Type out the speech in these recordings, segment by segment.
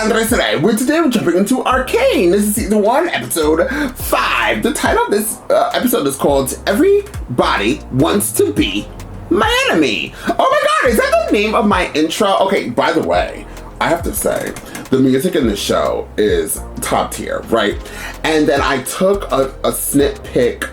Today we're jumping into Arcane. This is season 1, episode 5. The title of this episode is called Everybody Wants to Be My Enemy. Oh my god, is that the name of my intro? Okay, by the way, I have to say, the music in the show is top tier, right? And then I took a snip pick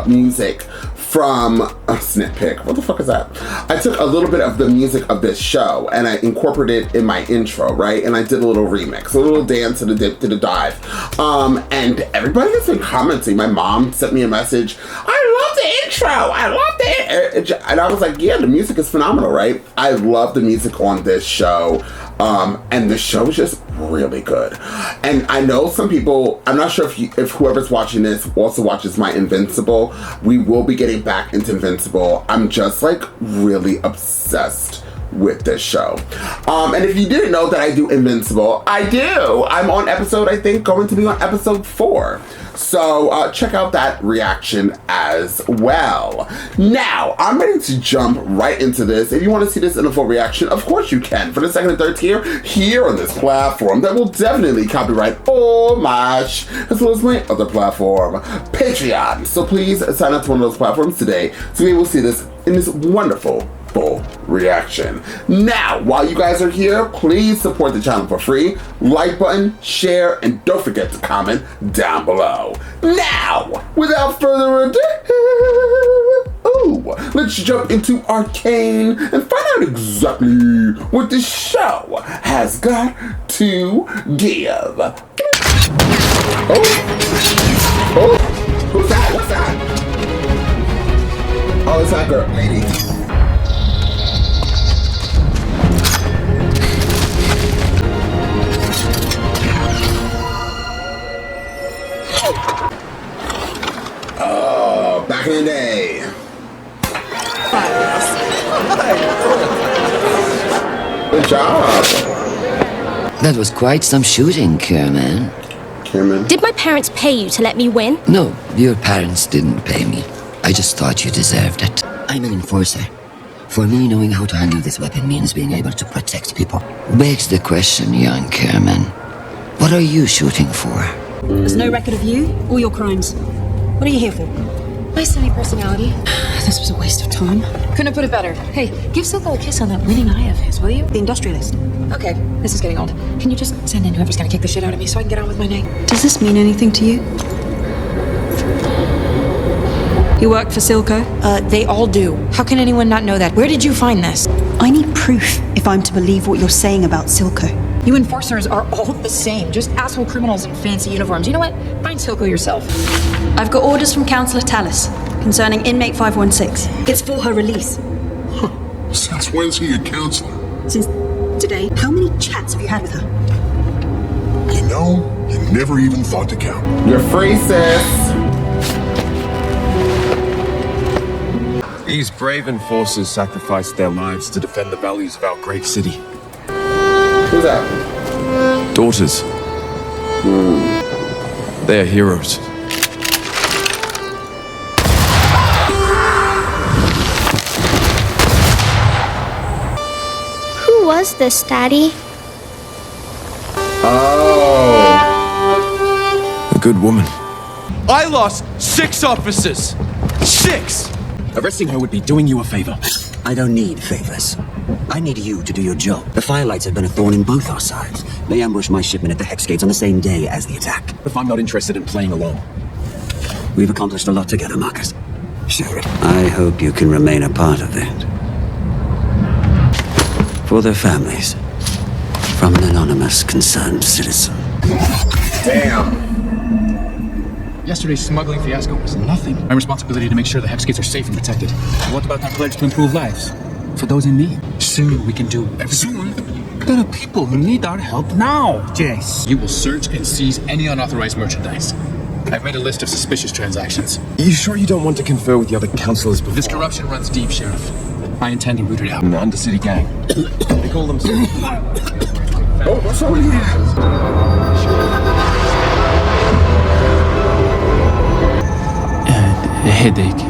music from a snip pick. What the fuck is that? I took a little bit of the music of this show and I incorporated it in my intro, right? And I did a little remix, a little dance to the dip to the dive. And everybody has been commenting. My mom sent me a message. I love the intro. I love it. And I was like, yeah, the music is phenomenal, right? I love the music on this show. And the show is just really good. And I know some people, I'm not sure if whoever's watching this also watches my Invincible. We will be getting back into Invincible. I'm just like really obsessed with this show. And if you didn't know that I do Invincible, I do. I'm on episode, I think, going to be on episode 4. So check out that reaction as well. Now, I'm ready to jump right into this. If you want to see this in a full reaction, of course you can. For the second and third tier, here on this platform that will definitely copyright homage, as well as my other platform, Patreon. So please sign up to one of those platforms today so we will see this in this wonderful full reaction. Now, while you guys are here, please support the channel for free. Like button, share, and don't forget to comment down below. Now, without further ado, let's jump into Arcane and find out exactly what this show has got to give. Oh, who's that? What's that? Oh, it's that girl, lady. Oh, back in the day. Good job. That was quite some shooting, Kerman. Did my parents pay you to let me win? No, your parents didn't pay me. I just thought you deserved it. I'm an enforcer. For me, knowing how to handle this weapon means being able to protect people. Begs the question, young Kerman. What are you shooting for? There's no record of you or your crimes. What are you here for? My sunny personality. This was a waste of time. Couldn't have put it better. Hey, give Silco a kiss on that winning eye of his, will you? The industrialist. Okay, this is getting old. Can you just send in whoever's gonna kick the shit out of me so I can get on with my night? Does this mean anything to you? You work for Silco? They all do. How can anyone not know that? Where did you find this? I need proof if I'm to believe what you're saying about Silco. You enforcers are all the same. Just asshole criminals in fancy uniforms. You know what? Find Silco yourself. I've got orders from Councillor Tallis concerning inmate 516. It's for her release. Huh. Since when's he a counselor? Since today. How many chats have you had with her? You know, you never even thought to count. You're free, sis. These brave enforcers sacrificed their lives to defend the values of our great city. Who's that? Daughters. They are heroes. Who was this, Daddy? Oh. A good woman. I lost 6 officers! 6! Arresting her would be doing you a favor. I don't need favors. I need you to do your job. The firelights have been a thorn in both our sides. They ambushed my shipment at the Hex Gates on the same day as the attack. If I'm not interested in playing alone. We've accomplished a lot together, Marcus. Sure. I hope you can remain a part of it. For their families. From an anonymous, concerned citizen. Damn. Yesterday's smuggling fiasco was nothing. My responsibility to make sure the Hex Gates are safe and protected. What about my pledge to improve lives? For those in need. Soon we can do everything. Soon? There are people who need our help now, Jayce. You will search and seize any unauthorized merchandise. I've made a list of suspicious transactions. You sure you don't want to confer with the other councillors before? This corruption runs deep, Sheriff. I intend to root it out. An undercity gang. They call them... Oh, what's over here? A headache.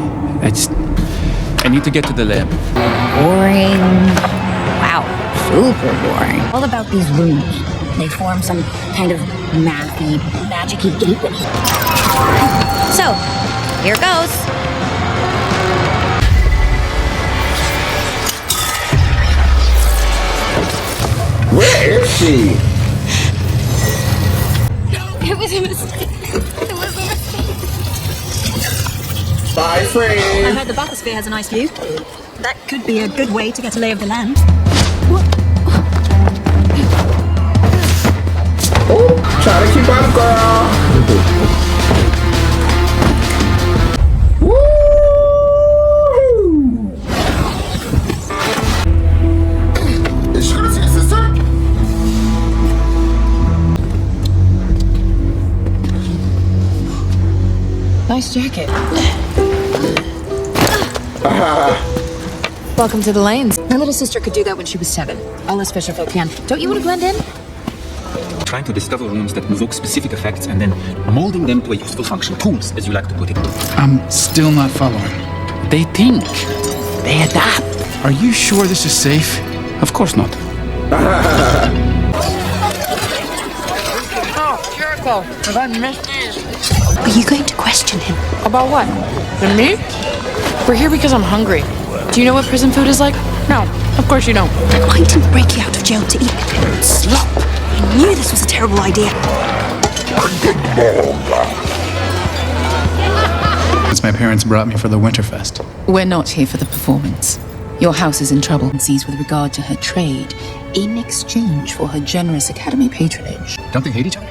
I need to get to the lab. Boring. Wow, super boring. All about these rooms. They form some kind of mathy, magic-y gateway. So, here goes. Where is she? It was a mistake. It was a mistake. Bye, friend. I heard the bathysphere has a nice view. That could be a good way to get a lay of the land. Oh, try to keep up, girl. Woo! Is she gonna see her sister? Nice jacket. Welcome to the lanes. My little sister could do that when she was 7. All us fisher folk can. Don't you want to blend in? Trying to discover rooms that invoke specific effects and then molding them to a useful function. Tools, as you like to put it. I'm still not following. They think. They adapt. Are you sure this is safe? Of course not. Oh, Jericho. Have I missed these? Are you going to question him? About what? And me? We're here because I'm hungry. Do you know what prison food is like? No, of course you don't. I didn't break you out of jail to eat slop. I knew this was a terrible idea. Since my parents brought me for the Winterfest. We're not here for the performance. Your house is in trouble and sees with regard to her trade in exchange for her generous academy patronage. Don't they hate each other?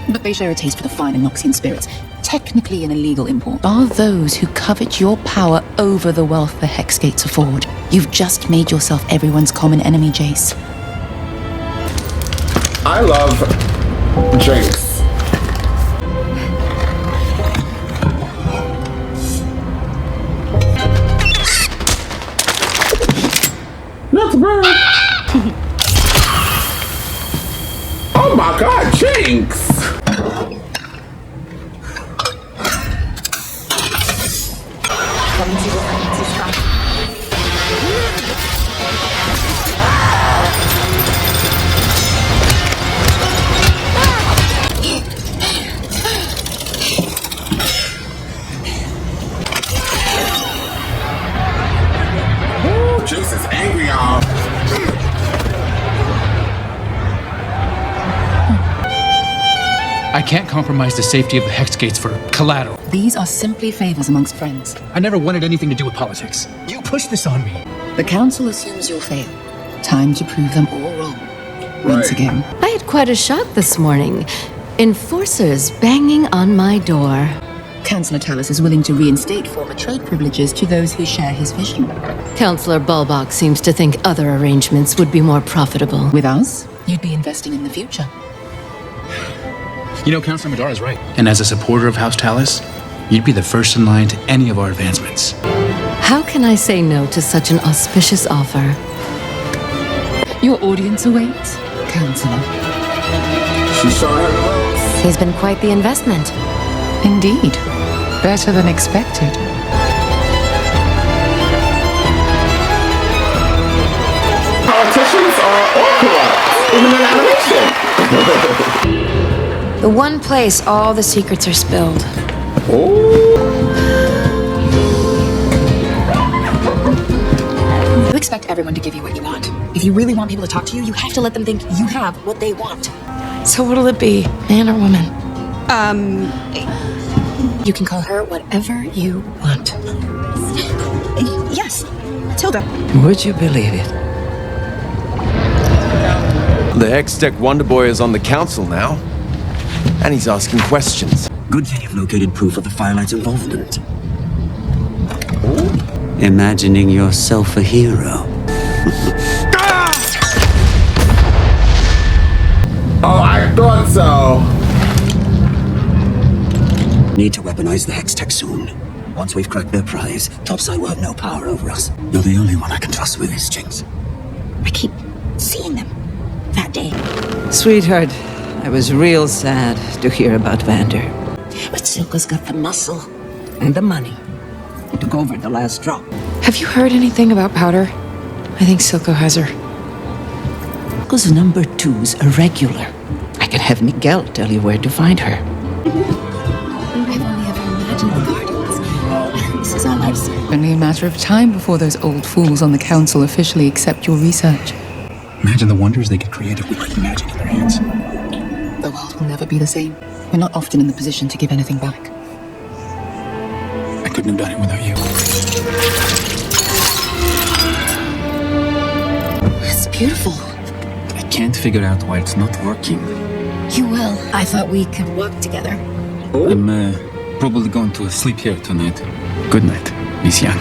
But they share a taste for the fine and Noxian spirits. Technically an illegal import. Are those who covet your power over the wealth the Hex Gates afford. You've just made yourself everyone's common enemy, Jayce. I love Jayce. Not the bird. Oh my God, Jinx! Jayce is angry, y'all. I can't compromise the safety of the Hex Gates for collateral. These are simply favors amongst friends. I never wanted anything to do with politics. You pushed this on me. The council assumes you'll fail. Time to prove them all wrong. Once again. I had quite a shock this morning. Enforcers banging on my door. Councillor Tallis is willing to reinstate former trade privileges to those who share his vision. Councillor Bulbach seems to think other arrangements would be more profitable. With us, you'd be investing in the future. You know, Councillor Madara is right. And as a supporter of House Tallis, you'd be the first in line to any of our advancements. How can I say no to such an auspicious offer? Your audience awaits, Councillor. She's showing her the ropes. He's been quite the investment. Indeed. Better than expected. Politicians are all corrupt, even in animation. The one place all the secrets are spilled. You expect everyone to give you what you want. If you really want people to talk to you, you have to let them think you have what they want. So what'll it be, man or woman? You can call her whatever you want. Yes, Tilda. Would you believe it? The Hextech Wonder Boy is on the council now. And he's asking questions. Good thing you've located proof of the Firelight's involvement. Imagining yourself a hero. Oh, I thought so. Need to weaponize the Hextech soon. Once we've cracked their prize, Topside will have no power over us. You're the only one I can trust with this, Jinx. I keep seeing them that day. Sweetheart, I was real sad to hear about Vander. But Silco's got the muscle and the money. He took over at the last drop. Have you heard anything about Powder? I think Silco has her. Silco's number 2's irregular. I can have Miguel tell you where to find her. I've only ever imagined the gardens. This is all I've seen. Only a matter of time before those old fools on the council officially accept your research. Imagine the wonders they could create if we put magic in their hands. The world will never be the same. We're not often in the position to give anything back. I couldn't have done it without you. It's beautiful. I can't figure out why it's not working. You will. I thought we could work together. I'm probably going to sleep here tonight. Good night, Miss Yan.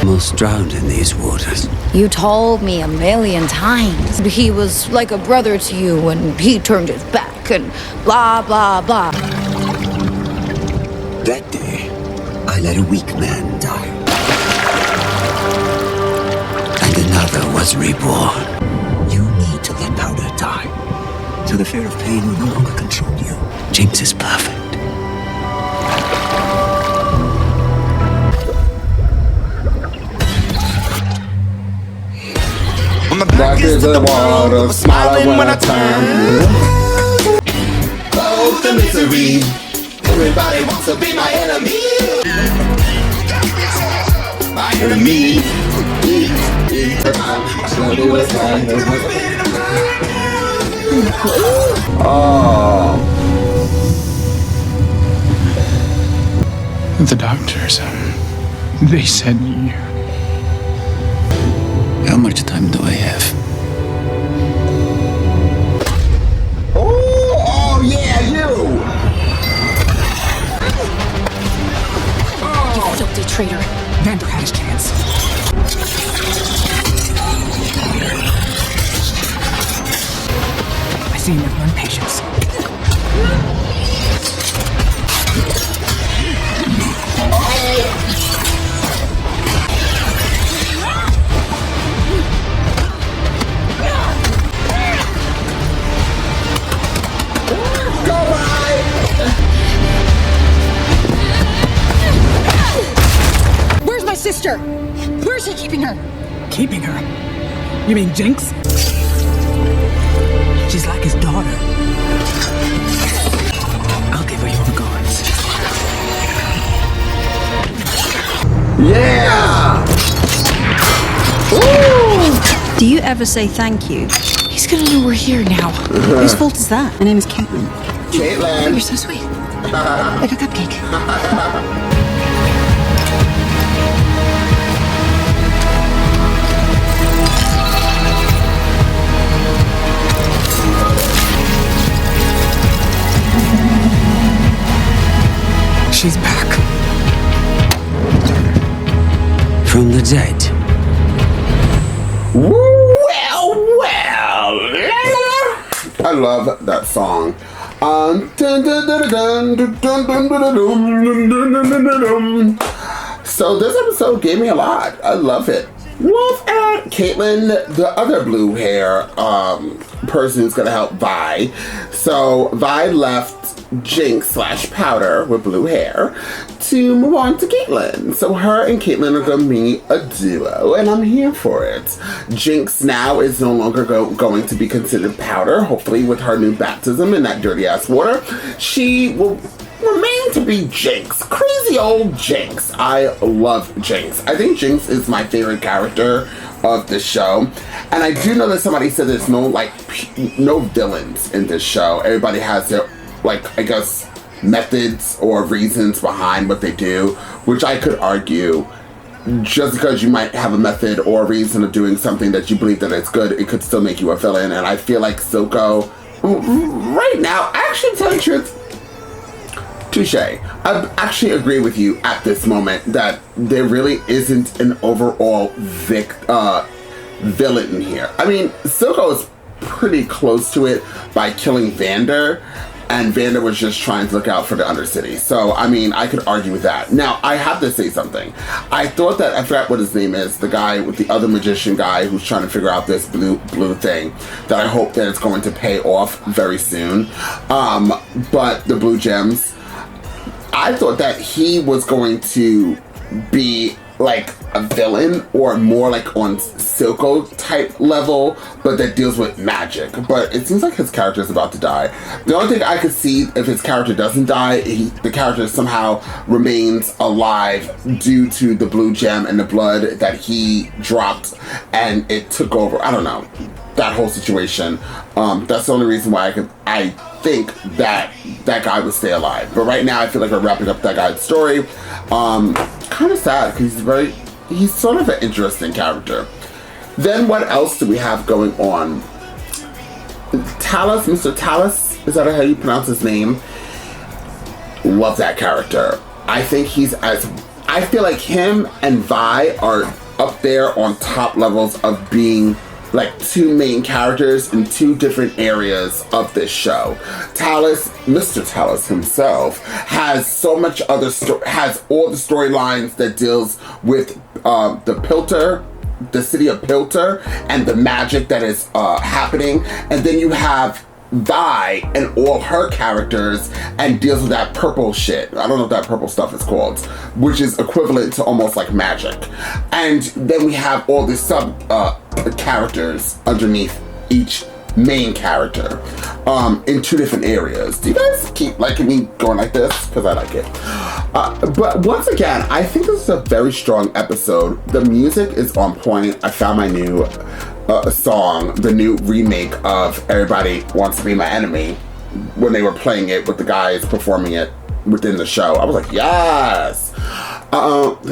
Almost drowned in these waters. You told me a million times he was like a brother to you and he turned his back and blah, blah, blah. That day, I let a weak man die. And another was reborn. You need to let Powder die, so the fear of pain will no longer control you. Jinx is perfect. Back is the water, smiling when I turn. Oh, the misery. Everybody wants to be my enemy. My enemy. Oh. The doctors, they said you... How much time do I have? Oh, yeah, you! You filthy traitor. Vander had his chance. I see you have learned patience. Where's my sister? Where's he keeping her? Keeping her? You mean Jinx? She's like his daughter. I'll give her your regards. Yeah! Ooh! Do you ever say thank you? He's gonna know we're here now. Whose fault is that? My name is Caitlyn. Caitlyn! You're so sweet. Like a cupcake. She's back. From the dead. I love that song. So this episode gave me a lot. I love it. Wolf and Caitlyn, the other blue hair person who's gonna help Vi. So Vi left Jinx / Powder with blue hair to move on to Caitlyn. So her and Caitlyn are gonna be a duo, and I'm here for it. Jinx now is no longer going to be considered Powder. Hopefully with her new baptism in that dirty ass water, she will remain to be Jinx. Crazy old Jinx. I love Jinx. I think Jinx is my favorite character of the show. And I do know that somebody said there's no villains in this show. Everybody has their, I guess, methods or reasons behind what they do, which I could argue. Just because you might have a method or a reason of doing something that you believe that it's good, it could still make you a villain. And I feel like Silco, right now, actually, tell you the truth, touche. I actually agree with you at this moment that there really isn't an overall villain in here. I mean, Silco is pretty close to it by killing Vander, and Vander was just trying to look out for the Undercity. So, I mean, I could argue with that. Now, I have to say something. I thought that, I forgot what his name is, the guy with the other magician guy who's trying to figure out this blue thing, that I hope that it's going to pay off very soon. But the blue gems, I thought that he was going to be like a villain or more like on Silco type level, but that deals with magic. But it seems like his character is about to die. The only thing I could see if his character doesn't die, the character somehow remains alive due to the blue gem and the blood that he dropped and it took over. I don't know, that whole situation. That's the only reason why I think that guy would stay alive. But right now I feel like we're wrapping up that guy's story. Kind of sad because he's sort of an interesting character. Then what else do we have going on? Talus, Mr. Talus, is that how you pronounce his name? Love that character. I think I feel like him and Vi are up there on top levels of being like two main characters in two different areas of this show. Talus, Mr. Talus himself, has so much other has all the storylines that deals with the Piltover, the city of Piltover, and the magic that is happening. And then you have Vi and all her characters and deals with that purple shit. I don't know what that purple stuff is called, which is equivalent to almost like magic. And then we have all the sub characters underneath each main character in two different areas. Do you guys keep liking me going like this? Because I like it. But once again, I think this is a very strong episode. The music is on point. I found my new song, the new remake of Everybody Wants to Be My Enemy, when they were playing it with the guys performing it within the show. I was like, yes!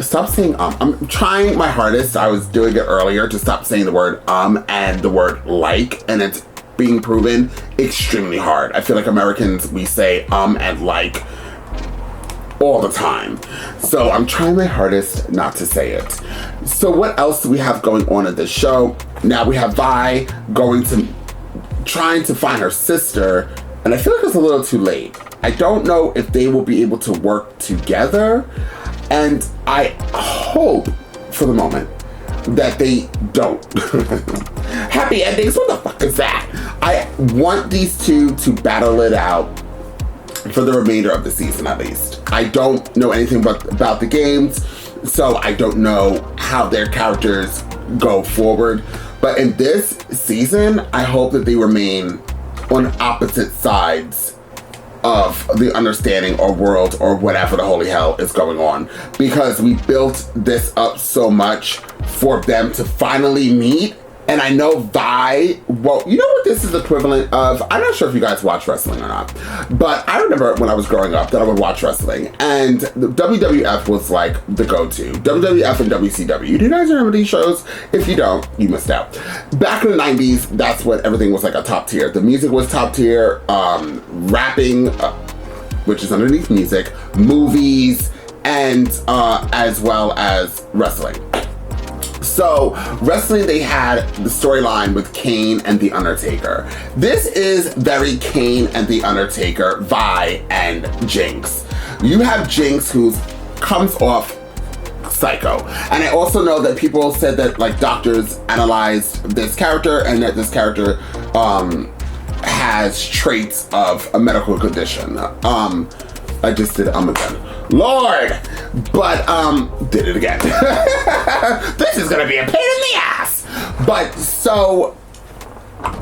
Stop saying I'm trying my hardest. I was doing it earlier to stop saying the word and the word like, and it's being proven extremely hard. I feel like Americans, we say and like all the time. So I'm trying my hardest not to say it. So what else do we have going on in this show? Now we have Vi trying to find her sister, and I feel like it's a little too late. I don't know if they will be able to work together, and I hope for the moment that they don't. Happy endings? What the fuck is that? I want these two to battle it out for the remainder of the season, at least. I don't know anything about the games, so I don't know how their characters go forward. But in this season, I hope that they remain on opposite sides of the understanding or world or whatever the holy hell is going on. Because we built this up so much for them to finally meet. And I know Vi, well, you know what this is equivalent of? I'm not sure if you guys watch wrestling or not, but I remember when I was growing up that I would watch wrestling, and the WWF was like the go-to. WWF and WCW. Do you guys remember these shows? If you don't, you missed out. Back in the 90s, that's when everything was like a top tier. The music was top tier, rapping, which is underneath music, movies, and as well as wrestling. So, wrestling, they had the storyline with Kane and The Undertaker. This is very Kane and The Undertaker, Vi and Jinx. You have Jinx, who comes off psycho. And I also know that people said that, like, doctors analyzed this character and that this character has traits of a medical condition. I just did again. Lord! But, did it again. This is gonna be a pain in the ass! But, so,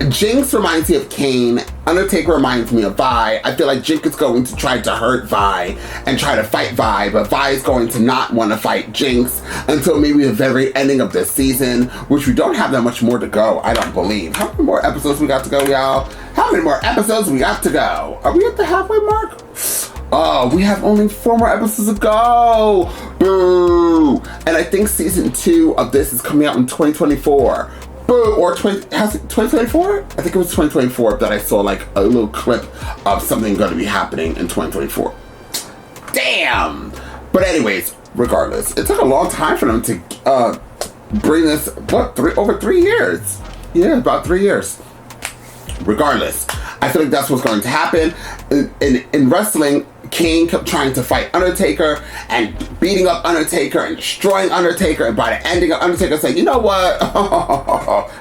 Jinx reminds me of Kane, Undertaker reminds me of Vi. I feel like Jinx is going to try to hurt Vi and try to fight Vi, but Vi is going to not want to fight Jinx until maybe the very ending of this season, which we don't have that much more to go, I don't believe. How many more episodes we got to go, y'all? How many more episodes we got to go? Are we at the halfway mark? Oh, we have only 4 more episodes to go. Boo! And I think season 2 of this is coming out in 2024. Boo! Or has it 2024? I think it was 2024 that I saw like a little clip of something going to be happening in 2024. Damn! But anyways, regardless, it took a long time for them to bring this, over 3 years? Yeah, about 3 years. Regardless, I feel like that's what's going to happen. In wrestling, Kane kept trying to fight Undertaker and beating up Undertaker and destroying Undertaker, and by the ending of Undertaker saying, you know what,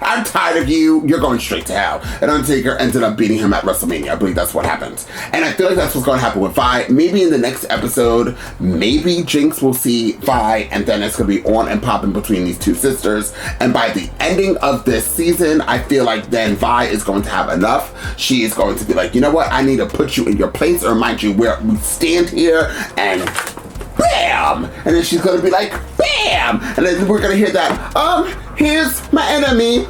I'm tired of you, you're going straight to hell. And Undertaker ended up beating him at WrestleMania. I believe that's what happened. And I feel like that's what's going to happen with Vi. Maybe in the next episode, maybe Jinx will see Vi, and then it's going to be on and popping between these two sisters. And by the ending of this season, I feel like then Vi is going to have enough. She is going to be like, you know what, I need to put you in your place or remind you where we stand here, and bam! And then she's gonna be like, bam! And then we're gonna hear that, here's my enemy.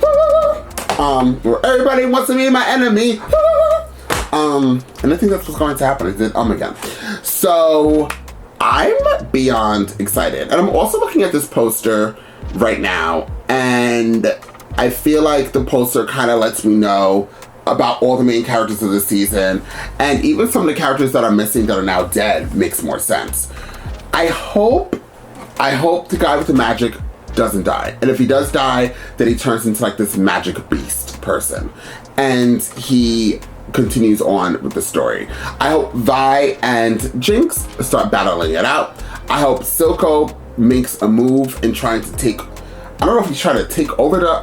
Where everybody wants to be my enemy. And I think that's what's going to happen. I did again. So I'm beyond excited. And I'm also looking at this poster right now, and I feel like the poster kind of lets me know about all the main characters of the season, and even some of the characters that are missing that are now dead makes more sense. I hope the guy with the magic doesn't die. And if he does die, then he turns into like this magic beast person. And he continues on with the story. I hope Vi and Jinx start battling it out. I hope Silco makes a move in trying to take, I don't know if he's trying to take over the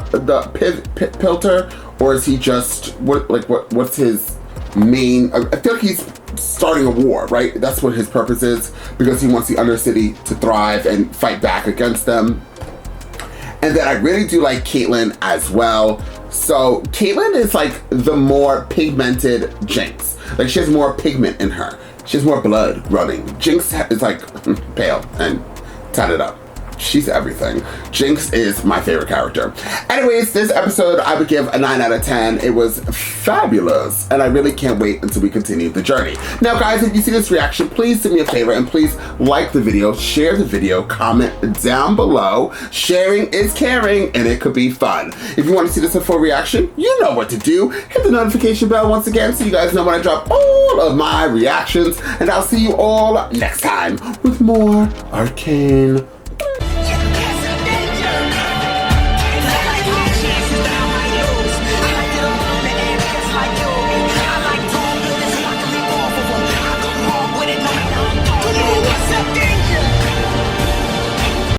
Piltover, or is he just, what's his main, I feel like he's starting a war, right? That's what his purpose is, because he wants the undercity to thrive and fight back against them. And then I really do like Caitlyn as well. So Caitlyn is like the more pigmented Jinx. Like, she has more pigment in her. She has more blood running. Jinx is like pale and tatted up. She's everything. Jinx is my favorite character. Anyways, this episode I would give a 9 out of 10. It was fabulous, and I really can't wait until we continue the journey. Now guys, if you see this reaction, please do me a favor and please like the video, share the video, comment down below. Sharing is caring, and it could be fun. If you want to see this in full reaction, you know what to do. Hit the notification bell once again so you guys know when I drop all of my reactions, and I'll see you all next time with more Arcane